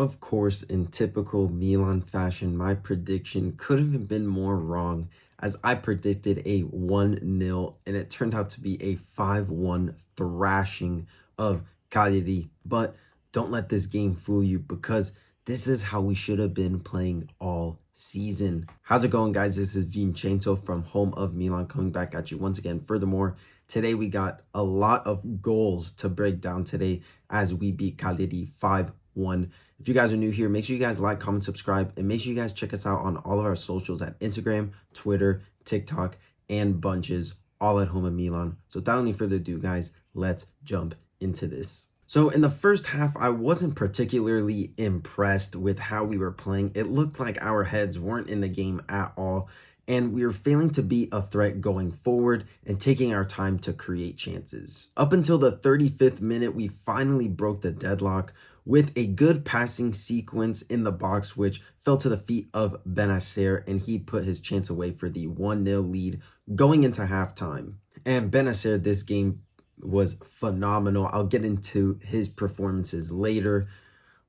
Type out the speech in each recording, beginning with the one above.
Of course, in typical Milan fashion, my prediction couldn't have been more wrong as I predicted a 1-0 and it turned out to be a 5-1 thrashing of Cagliari. But don't let this game fool you because this is how we should have been playing all season. How's it going, guys? This is Vincenzo from Home of Milan coming back at you once again. Furthermore, today we got a lot of goals to break down today as we beat Cagliari 5-1. If you guys are new here, make sure you guys like, comment, subscribe, and make sure you guys check us out on all of our socials at Instagram, Twitter, TikTok, and bunches, all at Home of Milan. So without any further ado, guys, let's jump into this. So in the first half, I wasn't particularly impressed with how we were playing. It looked like our heads weren't in the game at all, and we were failing to be a threat going forward and taking our time to create chances. Up until the 35th minute, we finally broke the deadlock with a good passing sequence in the box, which fell to the feet of Benacer, and he put his chance away for the 1-0 lead going into halftime. And Benacer, this game was phenomenal. I'll get into his performances later.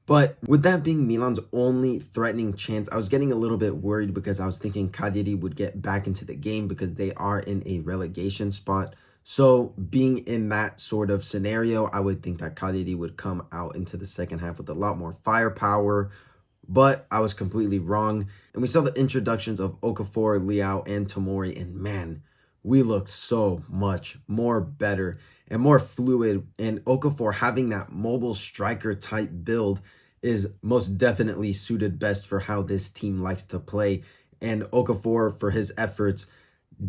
But with that being Milan's only threatening chance, I was getting a little bit worried because I was thinking Cagliari would get back into the game because they are in a relegation spot. So being in that sort of scenario, I would think that Cagliari would come out into the second half with a lot more firepower. But I was completely wrong. And we saw the introductions of Okafor, Leao, and Tomori. And man, we looked so much more better and more fluid. And Okafor having that mobile striker type build is most definitely suited best for how this team likes to play. And Okafor, for his efforts,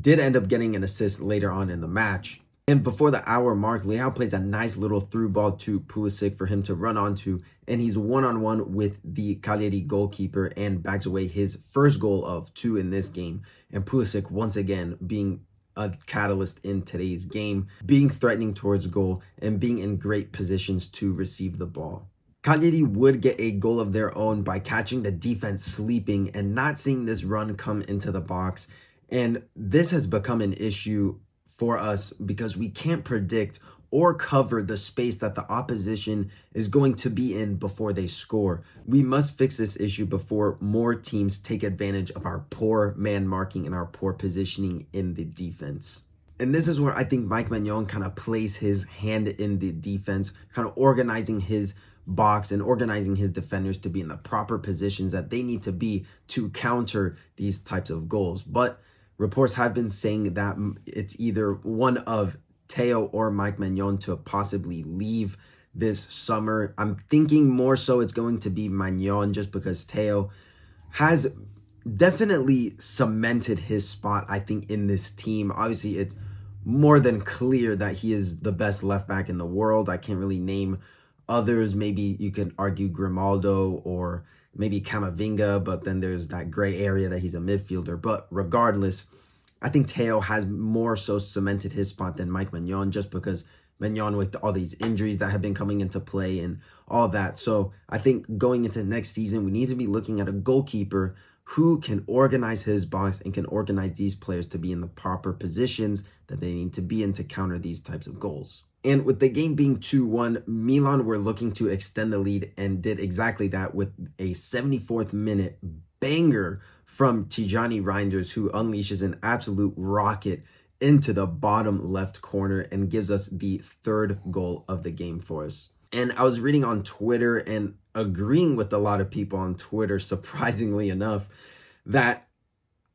did end up getting an assist later on in the match. And before the hour mark, Leao plays a nice little through ball to Pulisic for him to run onto, and he's one-on-one with the Cagliari goalkeeper and bags away his first goal of 2 in this game. And Pulisic, once again, being a catalyst in today's game, being threatening towards goal and being in great positions to receive the ball. Cagliari would get a goal of their own by catching the defense sleeping and not seeing this run come into the box. And this has become an issue for us because we can't predict or cover the space that the opposition is going to be in before they score. We must fix this issue before more teams take advantage of our poor man marking and our poor positioning in the defense. And this is where I think Mike Maignan kind of plays his hand in the defense, kind of organizing his box and organizing his defenders to be in the proper positions that they need to be to counter these types of goals. But reports have been saying that it's either one of Theo or Mike Maignan to possibly leave this summer. I'm thinking more so it's going to be Maignan just because Theo has definitely cemented his spot, I think, in this team. Obviously, it's more than clear that he is the best left back in the world. I can't really name others. Maybe you could argue Grimaldo or maybe Camavinga, but then there's that gray area that he's a midfielder. But regardless, I think Theo has more so cemented his spot than Mike Maignan just because Maignan with all these injuries that have been coming into play and all that. So I think going into next season, we need to be looking at a goalkeeper who can organize his box and can organize these players to be in the proper positions that they need to be in to counter these types of goals. And with the game being 2-1, Milan were looking to extend the lead and did exactly that with a 74th minute banger from Tijani Reinders, who unleashes an absolute rocket into the bottom left corner and gives us the third goal of the game for us. And I was reading on Twitter and agreeing with a lot of people on Twitter, surprisingly enough, that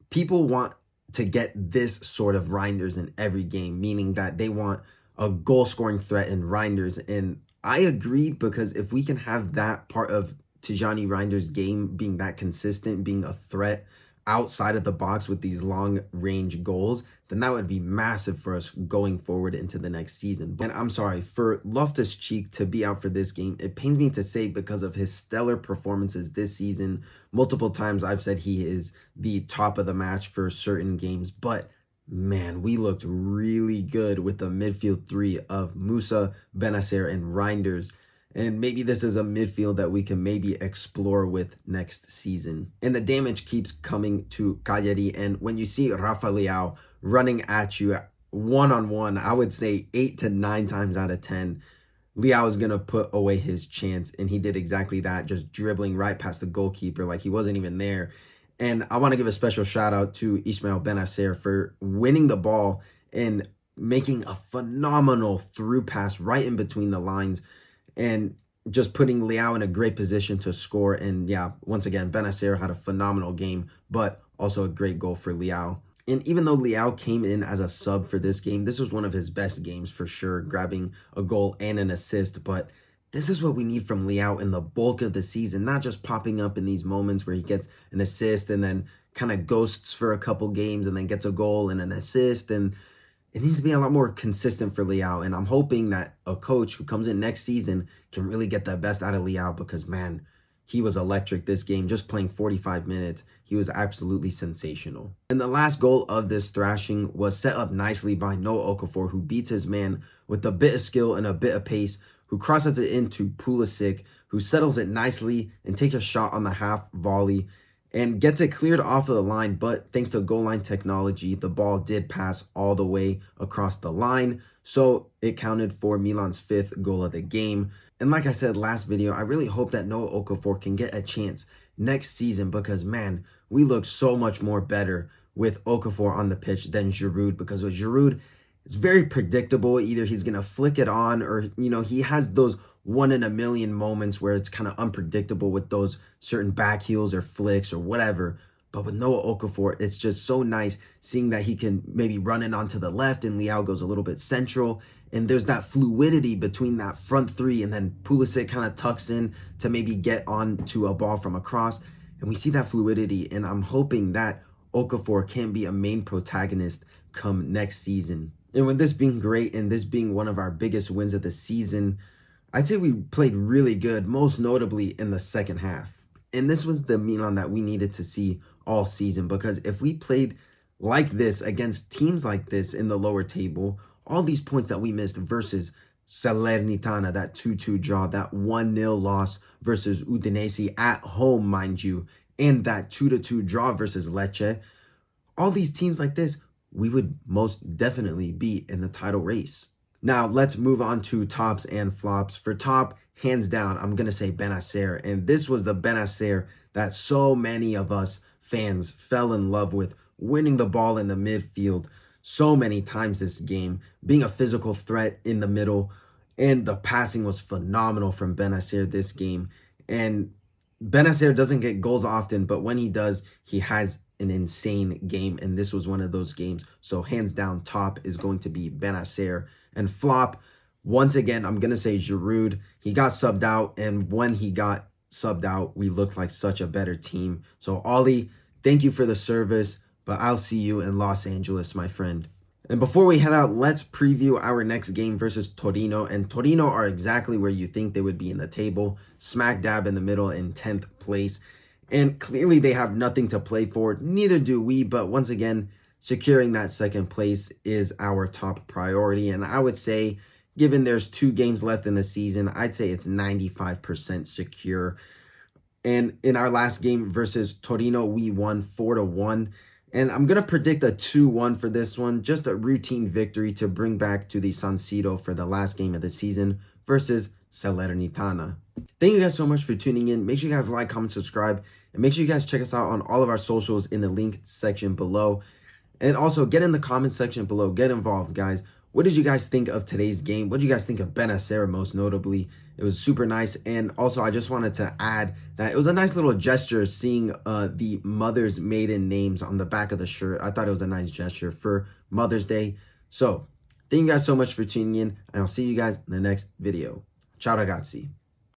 people want to get this sort of Reinders in every game, meaning that they want a goal-scoring threat in Reinders. And I agree, because if we can have that part of Tijani Reinders' game being that consistent, being a threat outside of the box with these long-range goals, then that would be massive for us going forward into the next season. And I'm sorry, for Loftus-Cheek to be out for this game, it pains me to say because of his stellar performances this season. Multiple times I've said he is the top of the match for certain games, but man, we looked really good with the midfield three of Musa, Benacer, and Reinders. And maybe this is a midfield that we can maybe explore with next season. And the damage keeps coming to Cagliari. And when you see Rafa Leao running at you one-on-one, I would say 8 to 9 times out of 10, Leao was going to put away his chance, and he did exactly that, just dribbling right past the goalkeeper like he wasn't even there. And I want to give a special shout out to Ismail Benacer for winning the ball and making a phenomenal through pass right in between the lines and just putting Leao in a great position to score. And yeah, once again, Benacer had a phenomenal game, but also a great goal for Leao. And even though Leao came in as a sub for this game, this was one of his best games for sure, grabbing a goal and an assist. But this is what we need from Leao in the bulk of the season, not just popping up in these moments where he gets an assist and then kind of ghosts for a couple games and then gets a goal and an assist. And it needs to be a lot more consistent for Leao. And I'm hoping that a coach who comes in next season can really get the best out of Leao because, man, he was electric this game, just playing 45 minutes. He was absolutely sensational. And the last goal of this thrashing was set up nicely by Noah Okafor, who beats his man with a bit of skill and a bit of pace, who crosses it into Pulisic, who settles it nicely and takes a shot on the half volley and gets it cleared off of the line. But thanks to goal line technology, the ball did pass all the way across the line. So it counted for Milan's 5th goal of the game. And like I said last video, I really hope that Noah Okafor can get a chance next season because, man, we look so much more better with Okafor on the pitch than Giroud, because with Giroud, it's very predictable. Either he's going to flick it on or, he has those 1 in a million moments where it's kind of unpredictable with those certain back heels or flicks or whatever. But with Noah Okafor, it's just so nice seeing that he can maybe run it onto the left and Leao goes a little bit central. And there's that fluidity between that front three, and then Pulisic kind of tucks in to maybe get onto a ball from across. And we see that fluidity, and I'm hoping that Okafor can be a main protagonist come next season. And with this being great and this being one of our biggest wins of the season, I'd say we played really good, most notably in the second half. And this was the Milan that we needed to see all season, because if we played like this against teams like this in the lower table, all these points that we missed versus Salernitana, that 2-2 draw, that 1-0 loss versus Udinese at home, mind you, and that 2-2 draw versus Lecce, all these teams like this, we would most definitely be in the title race. Now, let's move on to tops and flops. For top, hands down, I'm going to say Benacer. And this was the Benacer that so many of us fans fell in love with, winning the ball in the midfield so many times this game, being a physical threat in the middle, and the passing was phenomenal from Benacer this game. And Benacer doesn't get goals often, but when he does, he has an insane game, and this was one of those games. So hands down, top is going to be Benacer. And flop, once again, I'm going to say Giroud. He got subbed out, and when he got subbed out, we looked like such a better team. So Ollie, thank you for the service, but I'll see you in Los Angeles, my friend. And before we head out, let's preview our next game versus Torino. And Torino are exactly where you think they would be in the table, smack dab in the middle in 10th place. And clearly they have nothing to play for, neither do we, but once again, securing that second place is our top priority. And I would say, given there's 2 games left in the season, I'd say it's 95% secure. And in our last game versus Torino, we won 4-1. And I'm going to predict a 2-1 for this one, just a routine victory to bring back to the San Siro for the last game of the season versus Salernitana. Thank you guys so much for tuning in. Make sure you guys like, comment, subscribe, and make sure you guys check us out on all of our socials in the link section below. And also get in the comment section below. Get involved, guys. What did you guys think of today's game? What did you guys think of Benacer most notably? It was super nice. And also, I just wanted to add that it was a nice little gesture seeing the mother's maiden names on the back of the shirt. I thought it was a nice gesture for Mother's Day. So, thank you guys so much for tuning in, and I'll see you guys in the next video. Ciao ragazzi.